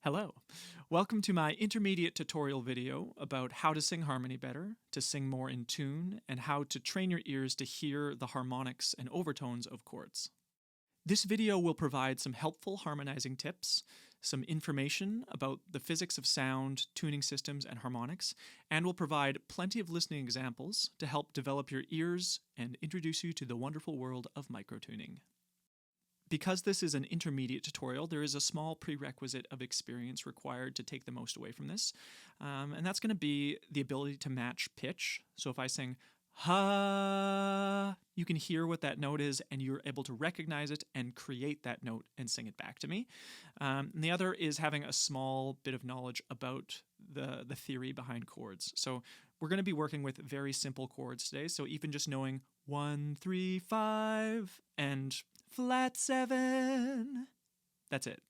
Hello. Welcome to my intermediate tutorial video about how to sing harmony better, to sing more in tune, and how to train your ears to hear the harmonics and overtones of chords. This video will provide some helpful harmonizing tips, some information about the physics of sound, tuning systems, and harmonics, and will provide plenty of listening examples to help develop your ears and introduce you to the wonderful world of microtuning. Because this is an intermediate tutorial, there is a small prerequisite of experience required to take the most away from this, and that's going to be the ability to match pitch. So if I sing ha, you can hear what that note is and you're able to recognize it and create that note and sing it back to me. And the other is having a small bit of knowledge about the theory behind chords. So we're going to be working with very simple chords today, so even just knowing 1, 3, 5, and flat 7. That's it.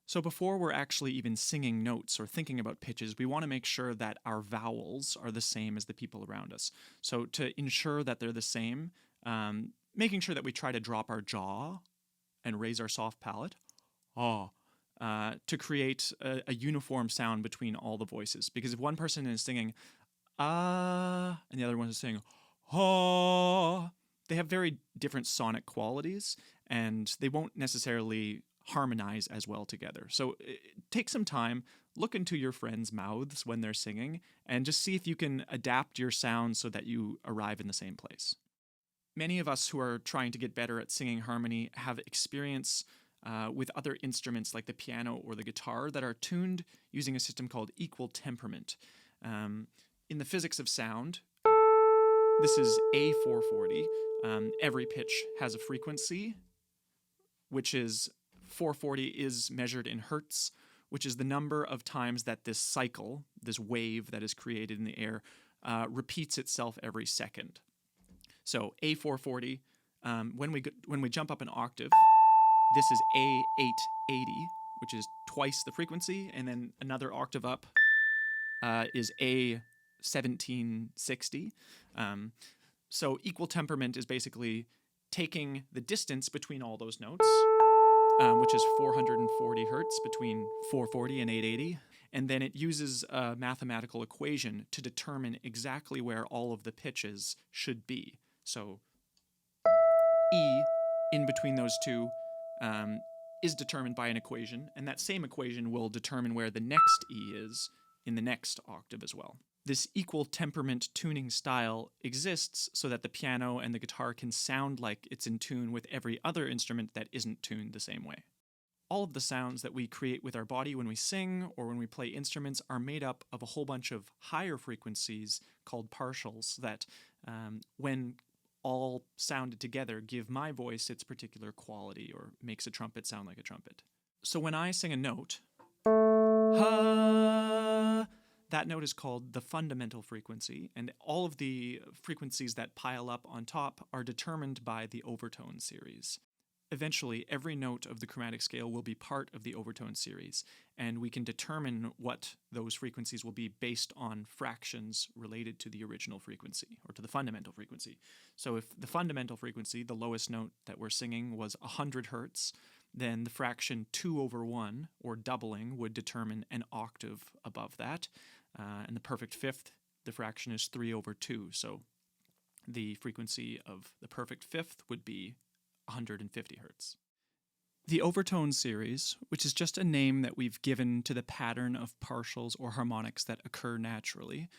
So before we're actually even singing notes or thinking about pitches, we want to make sure that our vowels are the same as the people around us. So to ensure that they're the same, making sure that we try to drop our jaw and raise our soft palate, to create a uniform sound between all the voices. Because if one person is singing and the other one is saying ha, they have very different sonic qualities, and they won't necessarily harmonize as well together. So take some time, look into your friends' mouths when they're singing, and just see if you can adapt your sound so that you arrive in the same place. Many of us who are trying to get better at singing harmony have experience with other instruments like the piano or the guitar that are tuned using a system called equal temperament. In the physics of sound, this is A440. Every pitch has a frequency, which is 440 is measured in hertz, which is the number of times that this cycle, this wave that is created in the air, repeats itself every second. So A440, when we jump up an octave, this is A880, which is twice the frequency, and then another octave up is A1760. So equal temperament is basically taking the distance between all those notes, which is 440 hertz between 440 and 880, and then it uses a mathematical equation to determine exactly where all of the pitches should be. So E in between those two is determined by an equation, and that same equation will determine where the next E is in the next octave as well. This equal temperament tuning style exists so that the piano and the guitar can sound like it's in tune with every other instrument that isn't tuned the same way. All of the sounds that we create with our body when we sing or when we play instruments are made up of a whole bunch of higher frequencies called partials that, when all sounded together, give my voice its particular quality or makes a trumpet sound like a trumpet. So when I sing a note, ha, that note is called the fundamental frequency, and all of the frequencies that pile up on top are determined by the overtone series. Eventually, every note of the chromatic scale will be part of the overtone series, and we can determine what those frequencies will be based on fractions related to the original frequency, or to the fundamental frequency. So if the fundamental frequency, the lowest note that we're singing, was 100 hertz, then the fraction 2/1, or doubling, would determine an octave above that. And the perfect fifth, the fraction is 3/2. So the frequency of the perfect fifth would be 150 hertz. The overtone series, which is just a name that we've given to the pattern of partials or harmonics that occur naturally,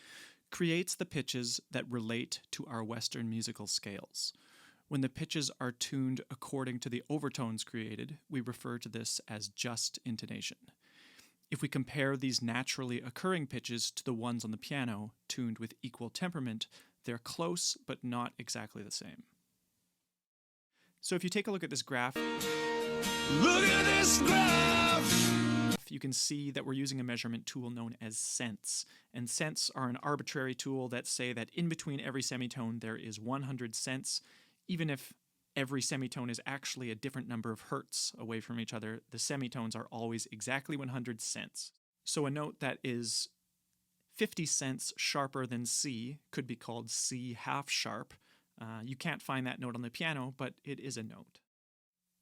creates the pitches that relate to our Western musical scales. When the pitches are tuned according to the overtones created, we refer to this as just intonation. If we compare these naturally occurring pitches to the ones on the piano, tuned with equal temperament, they're close but not exactly the same. So if you take a look at this graph, look at this graph! You can see that we're using a measurement tool known as cents. And cents are an arbitrary tool that say that in between every semitone there is 100 cents. Even if every semitone is actually a different number of hertz away from each other, the semitones are always exactly 100 cents. So a note that is 50 cents sharper than C could be called C half sharp. You can't find that note on the piano, but it is a note.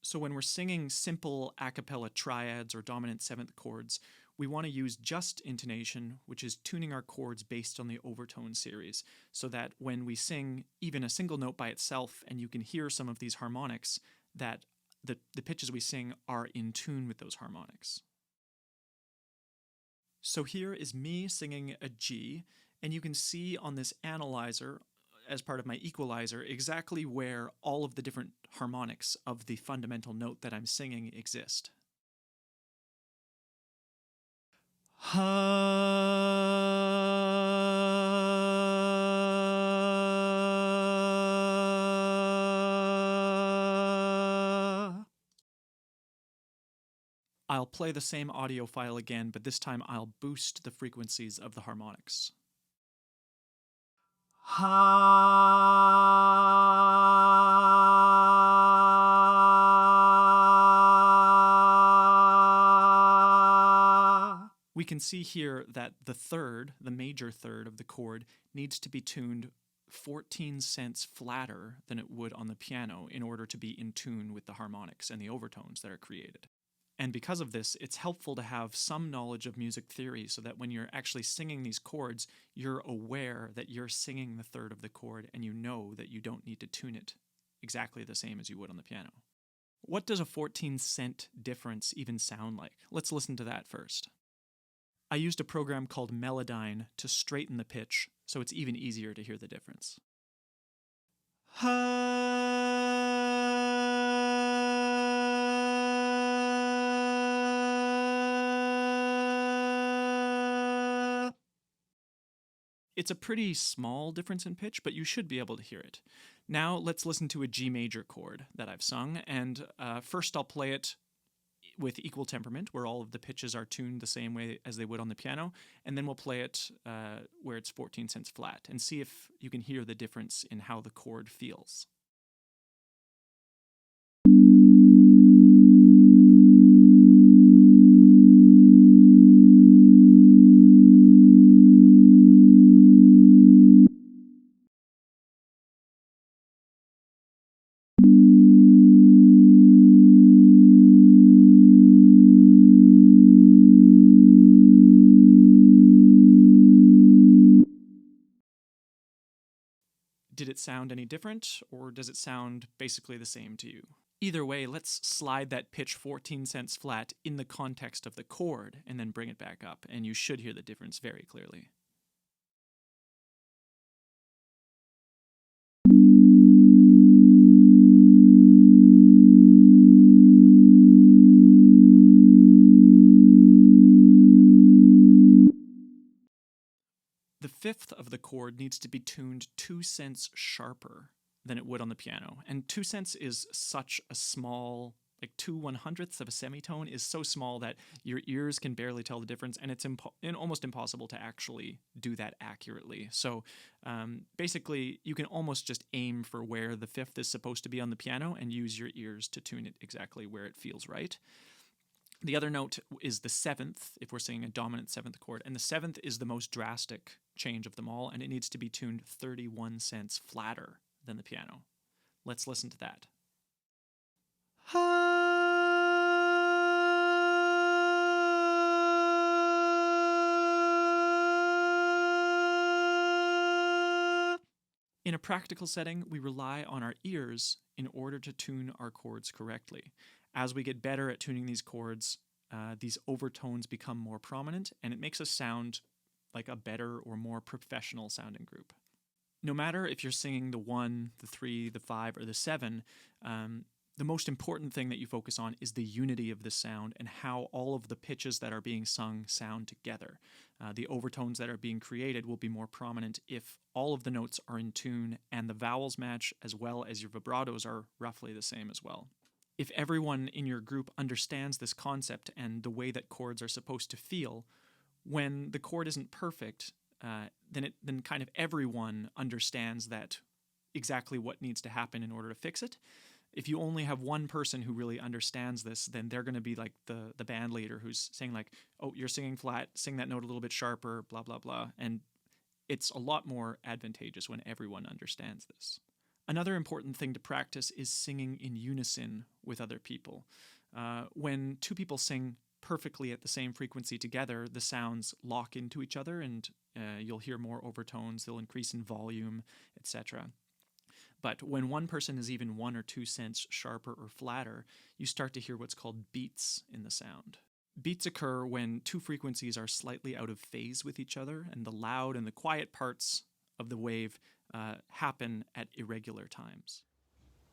So when we're singing simple a cappella triads or dominant seventh chords, we want to use just intonation, which is tuning our chords based on the overtone series, so that when we sing even a single note by itself and you can hear some of these harmonics, that the pitches we sing are in tune with those harmonics. So here is me singing a G, and you can see on this analyzer, as part of my equalizer, exactly where all of the different harmonics of the fundamental note that I'm singing exist. I'll play the same audio file again, but this time I'll boost the frequencies of the harmonics. We can see here that the third, the major third of the chord, needs to be tuned 14 cents flatter than it would on the piano in order to be in tune with the harmonics and the overtones that are created. And because of this, it's helpful to have some knowledge of music theory so that when you're actually singing these chords, you're aware that you're singing the third of the chord and you know that you don't need to tune it exactly the same as you would on the piano. What does a 14-cent difference even sound like? Let's listen to that first. I used a program called Melodyne to straighten the pitch, so it's even easier to hear the difference. It's a pretty small difference in pitch, but you should be able to hear it. Now let's listen to a G major chord that I've sung, and first I'll play it with equal temperament, where all of the pitches are tuned the same way as they would on the piano, and then we'll play it where it's 14 cents flat, and see if you can hear the difference in how the chord feels. Did it sound any different, or does it sound basically the same to you? Either way, let's slide that pitch 14 cents flat in the context of the chord and then bring it back up, and you should hear the difference very clearly. The fifth of the chord needs to be tuned 2 cents sharper than it would on the piano. And 2 cents is such a small, like 2/100ths of a semitone is so small that your ears can barely tell the difference, and it's almost impossible to actually do that accurately. So basically, you can almost just aim for where the fifth is supposed to be on the piano and use your ears to tune it exactly where it feels right. The other note is the seventh, if we're singing a dominant seventh chord, and the seventh is the most drastic change of them all, and it needs to be tuned 31 cents flatter than the piano. Let's listen to that. In a practical setting, we rely on our ears in order to tune our chords correctly. As we get better at tuning these chords, these overtones become more prominent, and it makes us sound like a better or more professional sounding group. No matter if you're singing the 1, the 3, the 5, or the 7, the most important thing that you focus on is the unity of the sound and how all of the pitches that are being sung sound together. The overtones that are being created will be more prominent if all of the notes are in tune and the vowels match, as well as your vibratos are roughly the same as well. If everyone in your group understands this concept and the way that chords are supposed to feel, when the chord isn't perfect, then kind of everyone understands that exactly what needs to happen in order to fix it. If you only have one person who really understands this, then they're going to be like the band leader who's saying like, oh, you're singing flat, sing that note a little bit sharper, blah, blah, blah. And it's a lot more advantageous when everyone understands this. Another important thing to practice is singing in unison with other people. When two people sing perfectly at the same frequency together, the sounds lock into each other and you'll hear more overtones, they'll increase in volume, etc. But when one person is even 1 or 2 cents sharper or flatter, you start to hear what's called beats in the sound. Beats occur when two frequencies are slightly out of phase with each other, and the loud and the quiet parts of the wave happen at irregular times.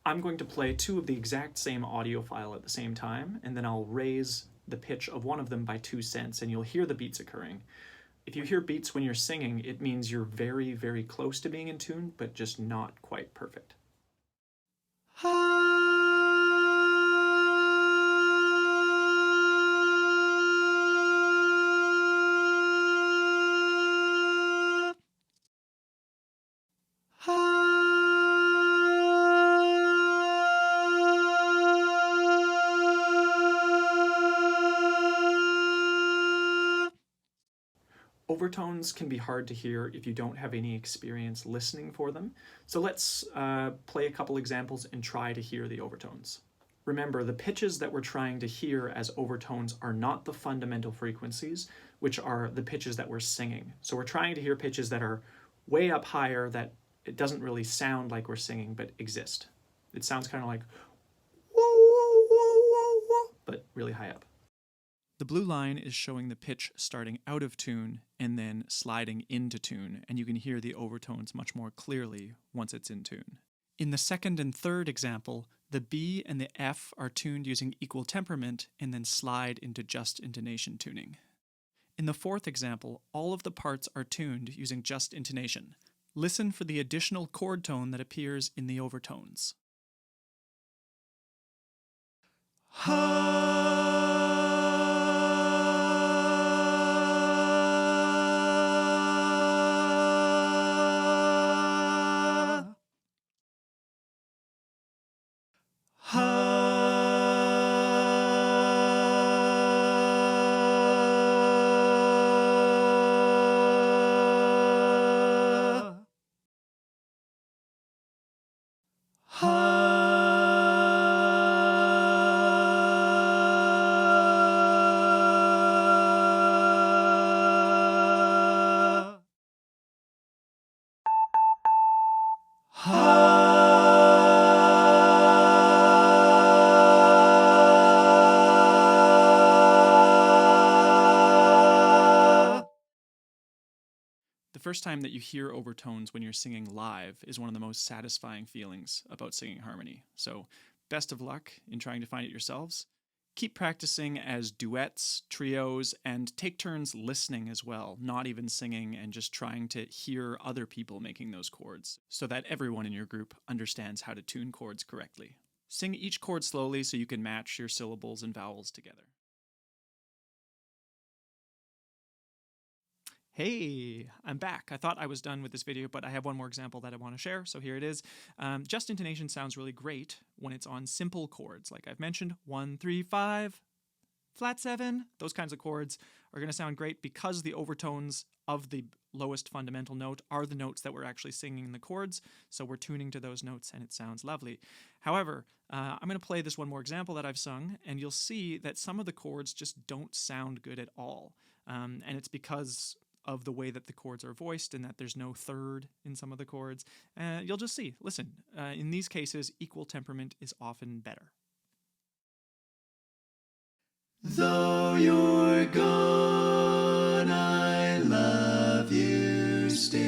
I'm going to play two of the exact same audio file at the same time, and then I'll raise the pitch of one of them by 2 cents, and you'll hear the beats occurring. If you hear beats when you're singing, it means you're very, very close to being in tune, but just not quite perfect. Overtones can be hard to hear if you don't have any experience listening for them, so let's play a couple examples and try to hear the overtones. Remember, the pitches that we're trying to hear as overtones are not the fundamental frequencies, which are the pitches that we're singing. So we're trying to hear pitches that are way up higher that it doesn't really sound like we're singing, but exist. It sounds kind of like whoa, whoa, whoa, whoa, whoa, but really high up. The blue line is showing the pitch starting out of tune and then sliding into tune, and you can hear the overtones much more clearly once it's in tune. In the second and third example, the B and the F are tuned using equal temperament and then slide into just intonation tuning. In the fourth example, all of the parts are tuned using just intonation. Listen for the additional chord tone that appears in the overtones. The first time that you hear overtones when you're singing live is one of the most satisfying feelings about singing harmony. So best of luck in trying to find it yourselves. Keep practicing as duets, trios, and take turns listening as well, not even singing and just trying to hear other people making those chords so that everyone in your group understands how to tune chords correctly. Sing each chord slowly so you can match your syllables and vowels together. Hey, I'm back. I thought I was done with this video, but I have one more example that I want to share, so here it is. Just intonation sounds really great when it's on simple chords, like I've mentioned, 1, 3, 5, flat 7. Those kinds of chords are going to sound great because the overtones of the lowest fundamental note are the notes that we're actually singing in the chords, so we're tuning to those notes and it sounds lovely. However, I'm going to play this one more example that I've sung, and you'll see that some of the chords just don't sound good at all, and it's because of the way that the chords are voiced and that there's no third in some of the chords. You'll just see. Listen, in these cases, equal temperament is often better. Though you're gone, I love you still.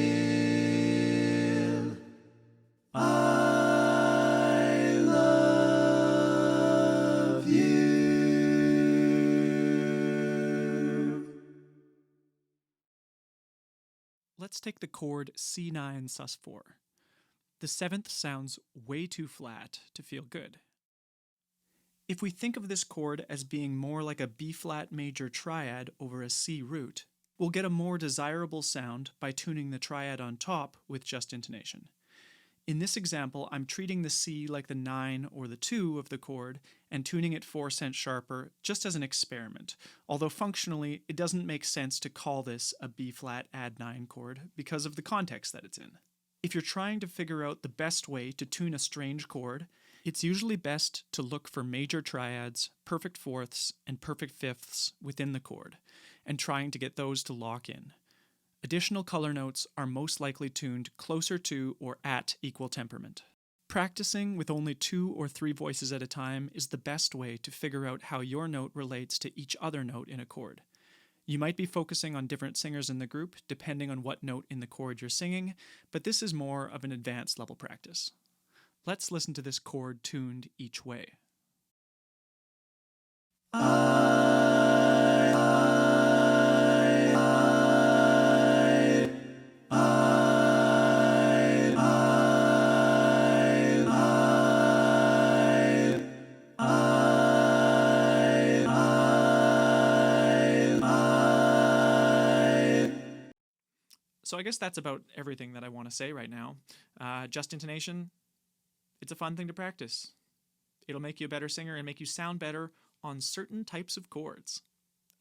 I love you. Let's take the chord C9 sus4. The 7th sounds way too flat to feel good. If we think of this chord as being more like a B-flat major triad over a C root, we'll get a more desirable sound by tuning the triad on top with just intonation. In this example, I'm treating the C like the 9 or the 2 of the chord and tuning it 4 cents sharper just as an experiment, although functionally it doesn't make sense to call this a B-flat add 9 chord because of the context that it's in. If you're trying to figure out the best way to tune a strange chord, it's usually best to look for major triads, perfect fourths, and perfect fifths within the chord, and trying to get those to lock in. Additional color notes are most likely tuned closer to or at equal temperament. Practicing with only 2 or 3 voices at a time is the best way to figure out how your note relates to each other note in a chord. You might be focusing on different singers in the group depending on what note in the chord you're singing, but this is more of an advanced level practice. Let's listen to this chord tuned each way. So I guess that's about everything that I want to say right now. Just intonation, it's a fun thing to practice. It'll make you a better singer and make you sound better on certain types of chords,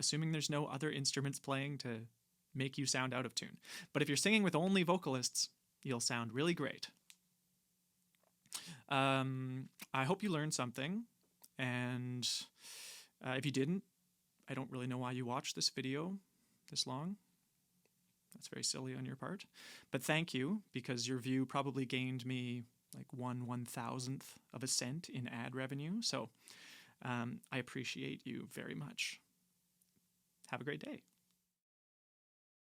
assuming there's no other instruments playing to make you sound out of tune. But if you're singing with only vocalists, you'll sound really great. I hope you learned something, and if you didn't, I don't really know why you watched this video this long. That's very silly on your part. But thank you, because your view probably gained me like 1/1000th of a cent in ad revenue. So I appreciate you very much. Have a great day.